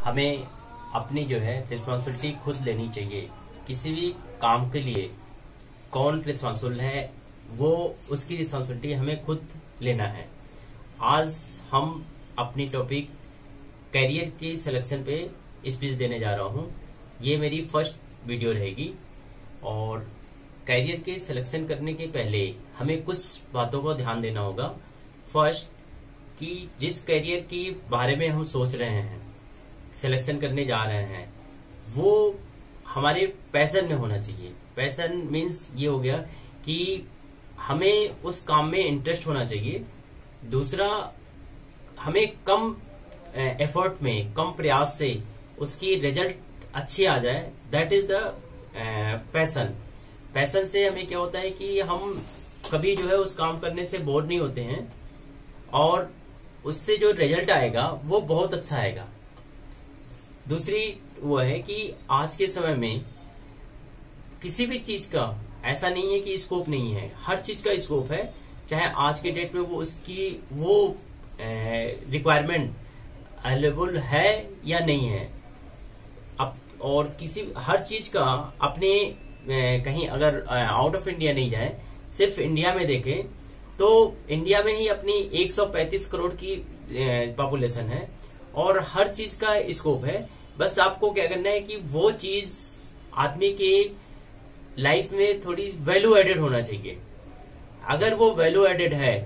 हमें अपनी जो है रिस्पॉन्सिबिलिटी खुद लेनी चाहिए। किसी भी काम के लिए कौन रिस्पॉन्सिबल है, वो उसकी रिस्पॉन्सिबिलिटी हमें खुद लेना है। आज हम अपनी टॉपिक करियर की सिलेक्शन पे स्पीच देने जा रहा हूँ। ये मेरी फर्स्ट वीडियो रहेगी और करियर के सिलेक्शन करने के पहले हमें कुछ बातों को ध्यान देना होगा। फर्स्ट, कि जिस करियर के बारे में हम सोच रहे हैं, सिलेक्शन करने जा रहे हैं, वो हमारे पैशन में होना चाहिए। पैशन मीन्स ये हो गया कि हमें उस काम में इंटरेस्ट होना चाहिए। दूसरा, हमें कम एफर्ट में, कम प्रयास से उसकी रिजल्ट अच्छी आ जाए, that is the passion. Passion से हमें क्या होता है कि हम कभी जो है उस काम करने से बोर नहीं होते हैं और उससे जो रिजल्ट आएगा वो बहुत अच्छा आएगा। दूसरी वो है कि आज के समय में किसी भी चीज का ऐसा नहीं है कि स्कोप नहीं है, हर चीज का स्कोप है। चाहे आज के डेट में वो उसकी वो रिक्वायरमेंट अवेलेबल है या नहीं है। अब और किसी हर चीज का अपने कहीं अगर आउट ऑफ इंडिया नहीं जाए, सिर्फ इंडिया में देखें तो इंडिया में ही अपनी 135 करोड़ की पॉपुलेशन है और हर चीज का स्कोप है। बस आपको क्या करना है कि वो चीज आदमी के लाइफ में थोड़ी वैल्यू एडेड होना चाहिए। अगर वो वैल्यू एडेड है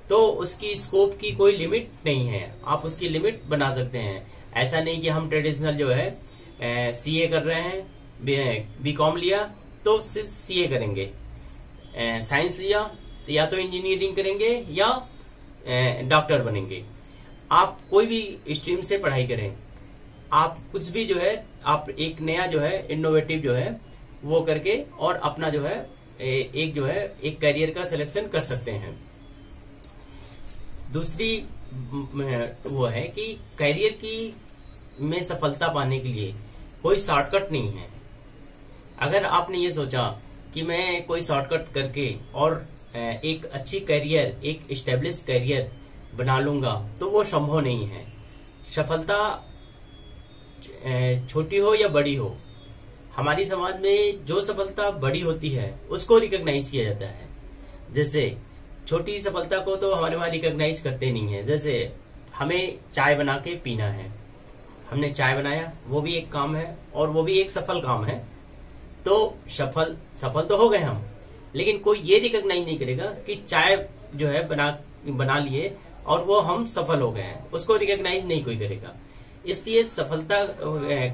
तो उसकी स्कोप की कोई लिमिट नहीं है, आप उसकी लिमिट बना सकते हैं। ऐसा नहीं कि हम ट्रेडिशनल जो है सीए कर रहे हैं, बीकॉम लिया तो सिर्फ सीए करेंगे, साइंस लिया तो या तो इंजीनियरिंग करेंगे या डॉक्टर बनेंगे। आप कोई भी स्ट्रीम से पढ़ाई करें, आप कुछ भी जो है आप एक नया जो है इनोवेटिव जो है वो करके और अपना जो है एक करियर का सिलेक्शन कर सकते हैं। दूसरी वो है कि करियर की में सफलता पाने के लिए कोई शॉर्टकट नहीं है। अगर आपने ये सोचा कि मैं कोई शॉर्टकट करके और एक अच्छी करियर, एक एस्टेब्लिश करियर बना लूंगा, तो वो संभव नहीं है। सफलता छोटी हो या बड़ी हो, हमारी समाज में जो सफलता बड़ी होती है उसको रिकॉग्नाइज किया जाता है। जैसे छोटी सफलता को तो हमारे वहां रिकॉग्नाइज करते नहीं है। जैसे हमें चाय बना के पीना है, हमने चाय बनाया, वो भी एक काम है और वो भी एक सफल काम है। तो सफल तो हो गए हम, लेकिन कोई ये रिकॉग्नाइज नहीं करेगा कि चाय जो है बना लिए और वो हम सफल हो गए हैं, उसको रिकॉग्नाइज नहीं कोई करेगा। इसलिए सफलता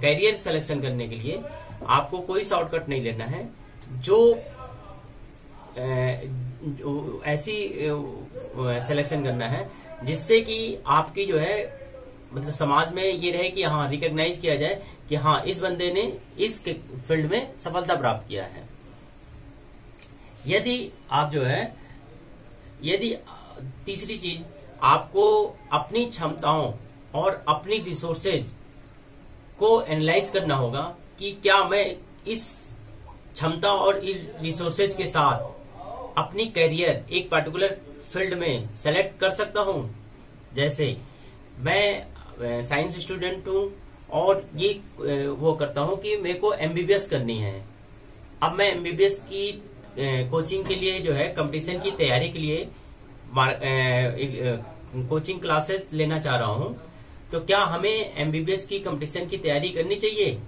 करियर सिलेक्शन करने के लिए आपको कोई शॉर्टकट नहीं लेना है। जो ऐसी सिलेक्शन करना है जिससे कि आपकी जो है मतलब समाज में ये रहे कि हाँ रिकॉग्नाइज किया जाए कि हाँ इस बंदे ने इस फील्ड में सफलता प्राप्त किया है। यदि तीसरी चीज, आपको अपनी क्षमताओं और अपनी रिसोर्सेज को एनालाइज करना होगा कि क्या मैं इस क्षमता और इस रिसोर्सेज के साथ अपनी करियर एक पर्टिकुलर फील्ड में सेलेक्ट कर सकता हूं। जैसे मैं साइंस स्टूडेंट हूं और ये वो करता हूं कि मेरे को एमबीबीएस करनी है। अब मैं एमबीबीएस की कोचिंग के लिए जो है कंपटीशन की तैयारी के लिए कोचिंग क्लासेस लेना चाह रहा हूं। तो क्या हमें एमबीबीएस की कंपटीशन की तैयारी करनी चाहिए?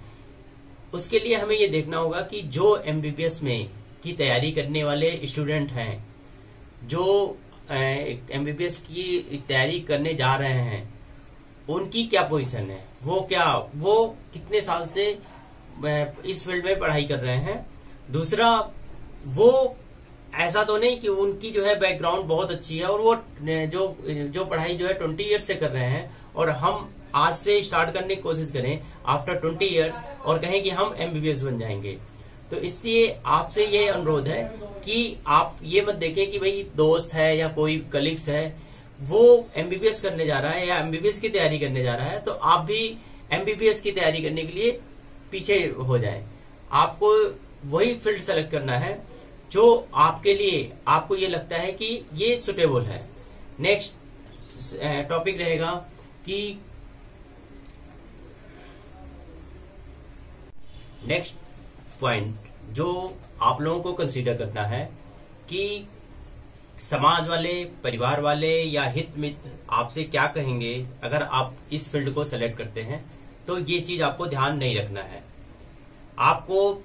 उसके लिए हमें ये देखना होगा कि जो एमबीबीएस में की तैयारी करने वाले स्टूडेंट हैं, जो एमबीबीएस की तैयारी करने जा रहे हैं, उनकी क्या पोजीशन है, वो कितने साल से इस फील्ड में पढ़ाई कर रहे हैं। दूसरा, वो ऐसा तो नहीं कि उनकी जो है बैकग्राउंड बहुत अच्छी है और वो जो पढ़ाई जो है 20 ईयर्स से कर रहे हैं और हम आज से स्टार्ट करने की कोशिश करें आफ्टर 20 ईयर्स और कहें कि हम एमबीबीएस बन जाएंगे। तो इसलिए आपसे ये अनुरोध है कि आप ये मत देखें कि भाई दोस्त है या कोई कलीग्स है वो एमबीबीएस करने जा रहा है या एमबीबीएस की तैयारी करने जा रहा है तो आप भी एमबीबीएस की तैयारी करने के लिए पीछे हो जाए। आपको वही फील्ड सेलेक्ट करना है जो आपके लिए, आपको ये लगता है कि ये सुटेबल है। नेक्स्ट टॉपिक रहेगा कि नेक्स्ट पॉइंट जो आप लोगों को कंसीडर करना है कि समाज वाले, परिवार वाले या हित मित्र आपसे क्या कहेंगे अगर आप इस फील्ड को सेलेक्ट करते हैं। तो ये चीज आपको ध्यान नहीं रखना है। आपको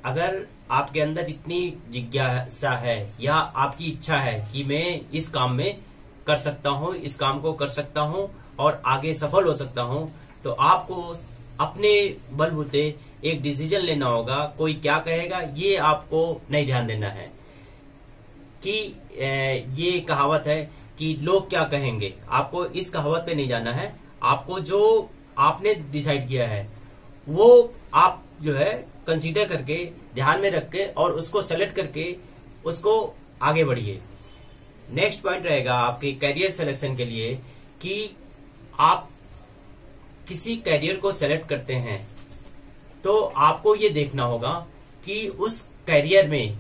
अगर आपके अंदर इतनी जिज्ञासा है या आपकी इच्छा है कि मैं इस काम में कर सकता हूं, इस काम को कर सकता हूं और आगे सफल हो सकता हूं, तो आपको अपने बलबूते एक डिसीजन लेना होगा। कोई क्या कहेगा ये आपको नहीं ध्यान देना है कि ये कहावत है कि लोग क्या कहेंगे, आपको इस कहावत पे नहीं जाना है। आपको जो आपने डिसाइड किया है वो आप जो है कंसीडर करके, ध्यान में रख के और उसको सेलेक्ट करके उसको आगे बढ़िए। नेक्स्ट पॉइंट रहेगा आपके करियर सिलेक्शन के लिए कि आप किसी करियर को सेलेक्ट करते हैं तो आपको ये देखना होगा कि उस करियर में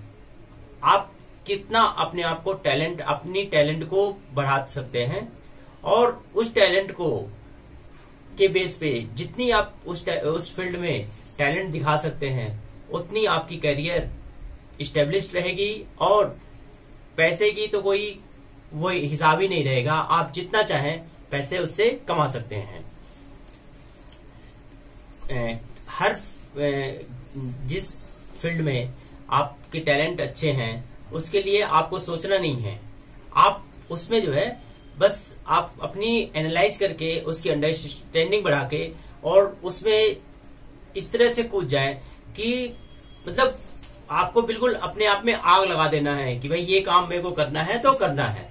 आप कितना अपने आप को अपनी टैलेंट को बढ़ा सकते हैं और उस टैलेंट को के बेस पे जितनी आप उस फील्ड में टैलेंट दिखा सकते हैं उतनी आपकी करियर इस्टेब्लिश्ड रहेगी और पैसे की तो कोई वो हिसाब ही नहीं रहेगा। आप जितना चाहें पैसे उससे कमा सकते हैं। हर जिस फील्ड में आपके टैलेंट अच्छे हैं उसके लिए आपको सोचना नहीं है। आप उसमें जो है बस आप अपनी एनालाइज करके उसकी अंडरस्टैंडिंग बढ़ा के और उसमें इस तरह से कूद जाए कि मतलब आपको बिल्कुल अपने आप में आग लगा देना है कि भाई ये काम मेरे को करना है तो करना है।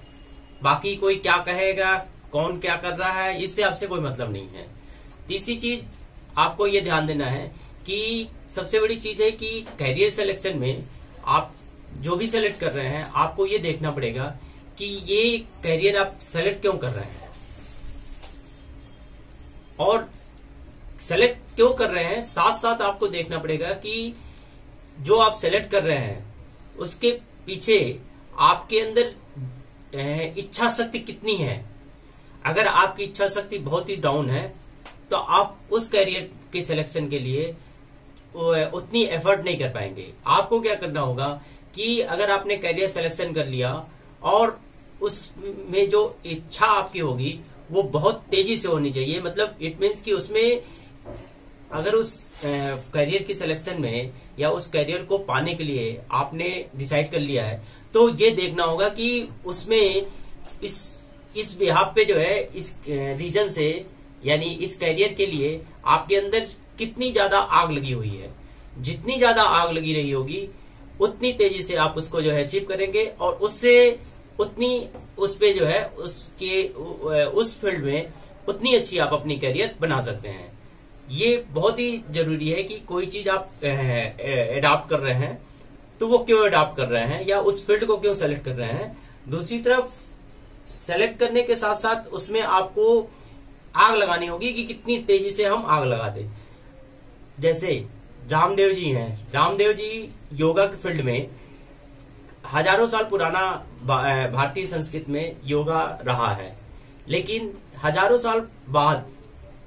बाकी कोई क्या कहेगा, कौन क्या कर रहा है, इससे आपसे कोई मतलब नहीं है। तीसरी चीज आपको ये ध्यान देना है कि सबसे बड़ी चीज है कि कैरियर सिलेक्शन में आप जो भी सेलेक्ट कर रहे हैं आपको ये देखना पड़ेगा कि ये कैरियर आप सेलेक्ट क्यों कर रहे हैं और सेलेक्ट क्यों कर रहे हैं। साथ साथ आपको देखना पड़ेगा कि जो आप सेलेक्ट कर रहे हैं उसके पीछे आपके अंदर इच्छा शक्ति कितनी है। अगर आपकी इच्छा शक्ति बहुत ही डाउन है तो आप उस कैरियर के सिलेक्शन के लिए उतनी एफर्ट नहीं कर पाएंगे। आपको क्या करना होगा कि अगर आपने कैरियर सिलेक्शन कर लिया और उसमें जो इच्छा आपकी होगी वो बहुत तेजी से होनी चाहिए। मतलब इट मीन्स कि उसमें अगर उस करियर की सिलेक्शन में या उस करियर को पाने के लिए आपने डिसाइड कर लिया है तो ये देखना होगा कि उसमें इस बिहाफ पे जो है इस रीजन से यानी इस करियर के लिए आपके अंदर कितनी ज्यादा आग लगी हुई है। जितनी ज्यादा आग लगी रही होगी उतनी तेजी से आप उसको जो है अचीव करेंगे और उससे उतनी उस पे जो है उस फील्ड में उतनी अच्छी आप अपनी करियर बना सकते हैं। ये बहुत ही जरूरी है कि कोई चीज आप एडॉप्ट कर रहे हैं तो वो क्यों एडॉप्ट कर रहे हैं या उस फील्ड को क्यों सेलेक्ट कर रहे हैं। दूसरी तरफ सेलेक्ट करने के साथ साथ उसमें आपको आग लगानी होगी कि कितनी तेजी से हम आग लगा दें। जैसे रामदेव जी हैं, रामदेव जी योगा के फील्ड में हजारों साल पुराना भारतीय संस्कृति में योगा रहा है, लेकिन हजारों साल बाद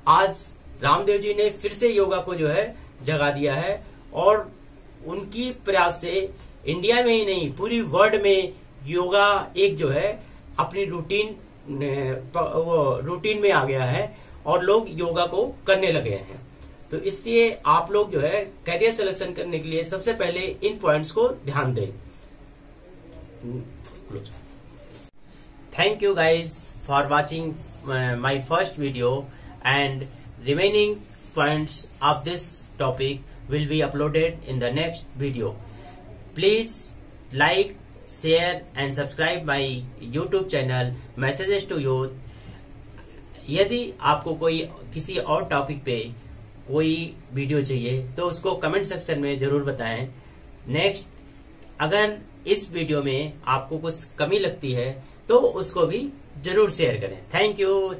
आज रामदेव जी ने फिर से योगा को जो है जगा दिया है और उनकी प्रयास से इंडिया में ही नहीं पूरी वर्ल्ड में योगा एक जो है अपनी रूटीन में आ गया है और लोग योगा को करने लगे हैं। तो इसलिए आप लोग जो है करियर सिलेक्शन करने के लिए सबसे पहले इन पॉइंट्स को ध्यान दें। Thank you guys for watching my first video, and remaining points of this topic will be uploaded in the next video. Please like, share and subscribe my YouTube channel Messages to Youth. यदि आपको कोई किसी और topic पे कोई video चाहिए तो उसको कमेंट सेक्शन में जरूर बताएं। नेक्स्ट, अगर इस वीडियो में आपको कुछ कमी लगती है तो उसको भी जरूर शेयर करें। Thank you.